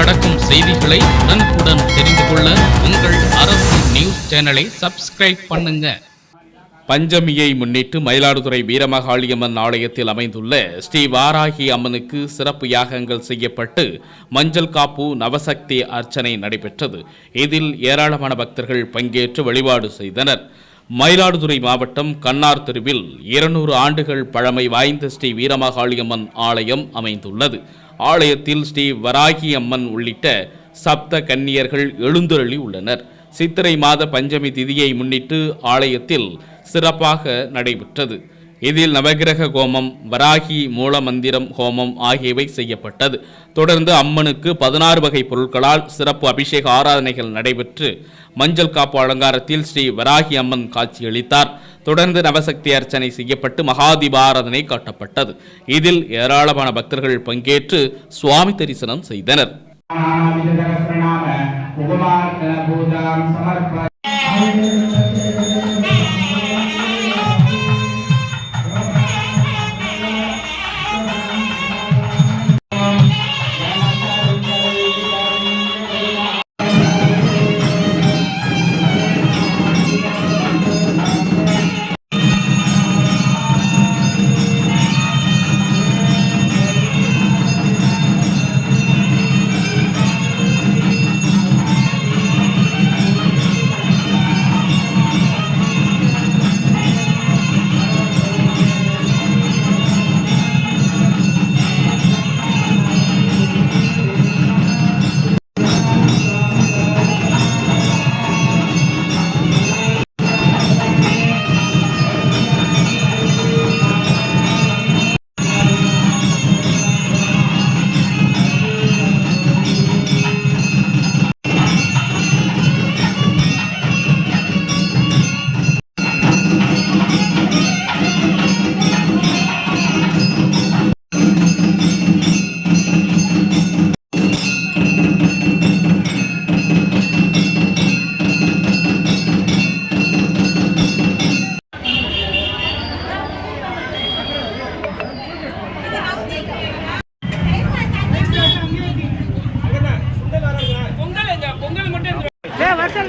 நடக்கும் செய்திகளை உடனுக்குடன் தெரிந்து கொள்ள உங்கள் அரசு நியூஸ் சேனலை சப்ஸ்கிரைப் பண்ணுங்க. பஞ்சமியை முன்னிட்டு மயிலாடுதுறை வீரமகாளியம்மன் ஆலயத்தில் அமைந்துள்ள ஸ்ரீ வாராகி அம்மனுக்கு சிறப்பு யாகங்கள் செய்யப்பட்டு மஞ்சள் காப்பு நவசக்தி அர்ச்சனை நடைபெற்றது. இதில் ஏராளமான பக்தர்கள் பங்கேற்று வழிபாடு செய்தனர். மயிலாடுதுறை மாவட்டம் கண்ணார் தெருவில் 200 ஆண்டுகள் பழமை வாய்ந்த ஸ்ரீ வீரமகாளியம்மன் ஆலயம் அமைந்துள்ளது. ஆலயத்தில் ஸ்ரீ வராகி அம்மன் உள்ளிட்ட சப்த கன்னியர்கள் எழுந்தருளி உள்ளனர். சித்திரை மாத பஞ்சமி திதியை முன்னிட்டு ஆலயத்தில் சிறப்பாக நடைபெற்றது. இதில் நவகிரக ஹோமம், வராகி மூலமந்திரம் ஹோமம் ஆகியவை செய்யப்பட்டது. தொடர்ந்து அம்மனுக்கு 16 வகை பொருட்களால் சிறப்பு அபிஷேக ஆராதனைகள் நடைபெற்று மஞ்சள் காப்பு அலங்காரத்தில் ஸ்ரீ வராகி அம்மன் காட்சியளித்தார். தொடர்ந்து நவசக்தி அர்ச்சனை செய்யப்பட்டு மகாதீபாராதனை காட்டப்பட்டது. இதில் ஏராளமான பக்தர்கள் பங்கேற்று சுவாமி தரிசனம் செய்தனர். வருஷம்